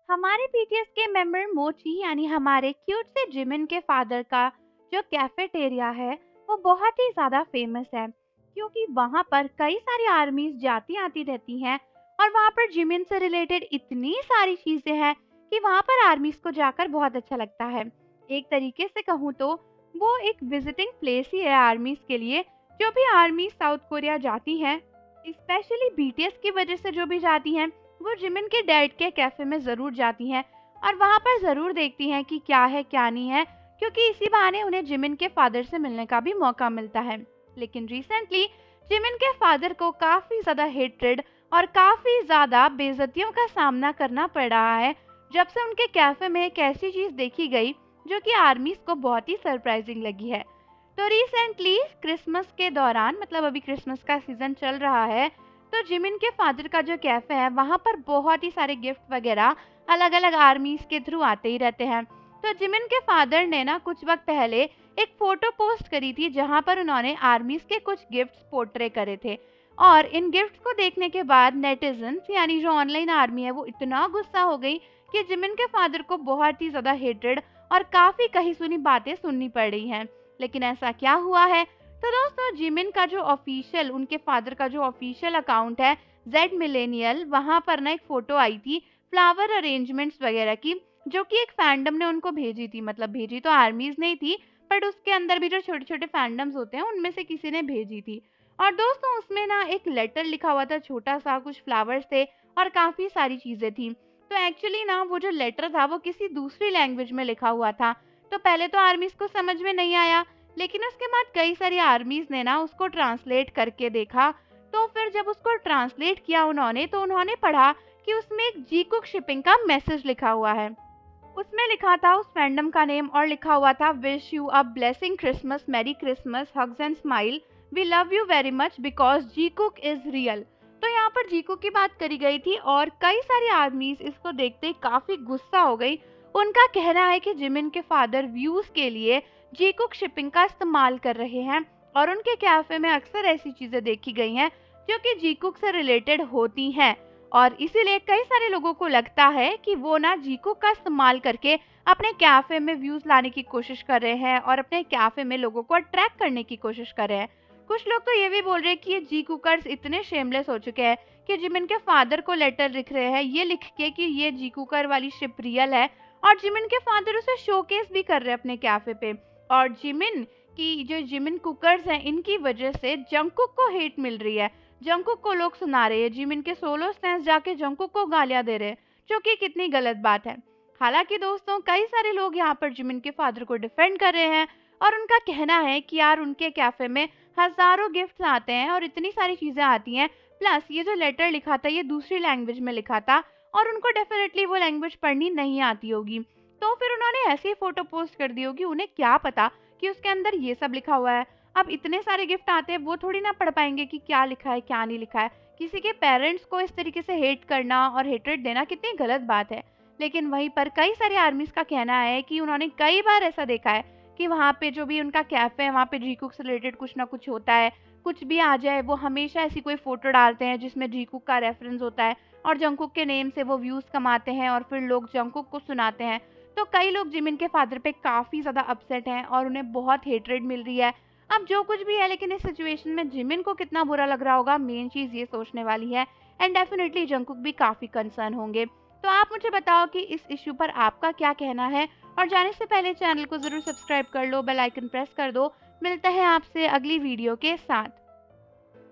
हमारे बीटीएस के मेंबर मोची यानी हमारे क्यूट से जिमिन के फादर का जो कैफेटेरिया है वो बहुत ही ज़्यादा फेमस है क्योंकि वहाँ पर कई सारी आर्मीज जाती आती रहती हैं और वहाँ पर जिमिन से रिलेटेड इतनी सारी चीज़ें हैं कि वहाँ पर आर्मीज को जाकर बहुत अच्छा लगता है। एक तरीके से कहूँ तो वो एक विजिटिंग प्लेस ही है आर्मीज के लिए। जो भी आर्मी साउथ कोरिया जाती हैं, स्पेशली बीटीएस की वजह से जो भी जाती हैं, वो जिमिन के डैड के कैफे में ज़रूर जाती हैं और वहाँ पर ज़रूर देखती हैं कि क्या है क्या नहीं है, क्योंकि इसी बहाने उन्हें जिमिन के फादर से मिलने का भी मौका मिलता है। लेकिन रिसेंटली जिमिन के फादर को काफ़ी ज़्यादा हेट्रेड और काफ़ी ज़्यादा बेइज्जतियों का सामना करना पड़ रहा है जब से उनके कैफे में एक ऐसी चीज़ देखी गई जो कि आर्मीज को बहुत ही सरप्राइजिंग लगी है। तो रिसेंटली क्रिसमस के दौरान, मतलब अभी क्रिसमस का सीज़न चल रहा है, तो जिमिन के फादर का जो कैफ़े है वहाँ पर बहुत ही सारे गिफ्ट वगैरह अलग अलग आर्मीज के थ्रू आते ही रहते हैं। तो जिमिन के फादर ने ना कुछ वक्त पहले एक फ़ोटो पोस्ट करी थी जहाँ पर उन्होंने आर्मीज के कुछ गिफ्ट्स पोर्ट्रे करे थे। और इन गिफ्ट्स को देखने के बाद नेटिजन्स यानी जो ऑनलाइन आर्मी है वो इतना गुस्सा हो गई कि जिमिन के फादर को बहुत ही ज़्यादा हेटेड और काफ़ी कही सुनी बातें सुननी पड़ रही हैं। लेकिन ऐसा क्या हुआ है? तो दोस्तों, जिमिन का जो ऑफिशियल, उनके फादर का जो ऑफिशियल अकाउंट है जेड मिलेनियल, वहाँ पर ना एक फ़ोटो आई थी फ्लावर अरेंजमेंट्स वगैरह की, जो कि एक फैंडम ने उनको भेजी थी। मतलब भेजी तो आर्मीज़ ने ही थी, बट उसके अंदर भी जो छोटे-छोटे फैंडम्स होते हैं उनमें से किसी ने भेजी थी। और दोस्तों, उसमें ना एक लेटर लिखा हुआ था छोटा-सा, कुछ फ्लावर्स थे और काफ़ी सारी चीज़ें थी। तो एक्चुअली ना वो जो लेटर था वो किसी दूसरी लैंग्वेज में लिखा हुआ था। तो पहले तो आर्मीज़ को समझ में नहीं आया, लेकिन उसके बाद कई सारी आर्मीज़ ने ना उसको ट्रांसलेट करके देखा। तो फिर जब उसको ट्रांसलेट किया उन्होंने, तो उन्होंने पढ़ा कि उसमें एक जी-कुक शिपिंग का मैसेज लिखा हुआ है। उसमें लिखा था उस फैंडम का नेम और लिखा हुआ था, wish you a blessing Christmas, merry Christmas, hugs and smile, we love you very much because G cook is real. तो यहाँ पर जी कुक की बात करी गई थी और कई सारी आर्मीज इसको देखते ही काफी गुस्सा हो गई। उनका कहना है कि जिमिन के फादर व्यूज के लिए जी कुक शिपिंग का इस्तेमाल कर रहे हैं और उनके कैफे में अक्सर ऐसी चीजें देखी गई हैं जो कि जी कुक से रिलेटेड होती हैं। और इसीलिए कई सारे लोगों को लगता है कि वो ना जीको का इस्तेमाल करके अपने कैफे में व्यूज लाने की कोशिश कर रहे हैं और अपने कैफे में लोगों को अट्रैक्ट करने की कोशिश कर रहे हैं। कुछ लोग तो ये भी बोल रहे हैं कि ये जी कुकर्स इतने शेमलेस हो चुके हैं कि जिमिन के फादर को लेटर लिख रहे हैं ये लिख के कि ये जी कुकर वाली शिप रियल है, और जिमिन के फादर उसे शोकेस भी कर रहे हैं अपने कैफे पे। और जिमिन की जो जिमिन कुकर्स हैं इनकी वजह से जंगकुक को हेट मिल रही है। जंगकुक को लोग सुना रहे हैं, जिमिन के सोलो स्टैंस जाके जंगकुक को गालियां दे रहे हैं, जो कि कितनी गलत बात है। हालांकि दोस्तों, कई सारे लोग यहाँ पर जिमिन के फादर को डिफेंड कर रहे हैं और उनका कहना है कि यार उनके कैफे में हजारों गिफ्ट्स आते हैं और इतनी सारी चीजें आती हैं, प्लस ये जो लेटर लिखा था ये दूसरी लैंग्वेज में लिखा था और उनको डेफिनेटली वो लैंग्वेज पढ़नी नहीं आती होगी। तो फिर उन्होंने ऐसी फोटो पोस्ट कर दी होगी, उन्हें क्या पता कि उसके अंदर ये सब लिखा हुआ है। अब इतने सारे गिफ्ट आते हैं, वो थोड़ी ना पढ़ पाएंगे कि क्या लिखा है क्या नहीं लिखा है। किसी के पेरेंट्स को इस तरीके से हेट करना और हेट्रेड देना कितनी गलत बात है। लेकिन वहीं पर कई सारे आर्मीज का कहना है कि उन्होंने कई बार ऐसा देखा है कि वहाँ पे जो भी उनका कैफे है वहाँ पे जी कुक से रिलेटेड कुछ ना कुछ होता है। कुछ भी आ जाए वो हमेशा ऐसी कोई फोटो डालते हैं जिसमें जी कुक का रेफरेंस होता है और जंगकुक के नेम से वो व्यूज कमाते हैं और फिर लोग जंगकुक को सुनाते हैं। तो कई लोग जिमिन के फादर पे काफी ज्यादा अपसेट हैं और उन्हें बहुत हेट्रेड मिल रही है। अब जो कुछ भी है, लेकिन इस सिचुएशन में जिमिन को कितना बुरा लग रहा होगा, मेन चीज ये सोचने वाली है। एंड डेफिनेटली जंगकुक भी काफी कंसर्न होंगे। तो आप मुझे बताओ कि इस इश्यू पर आपका क्या कहना है, और जाने से पहले चैनल को जरूर सब्सक्राइब कर लो, बेल आइकन प्रेस कर दो। मिलते हैं आपसे अगली वीडियो के साथ।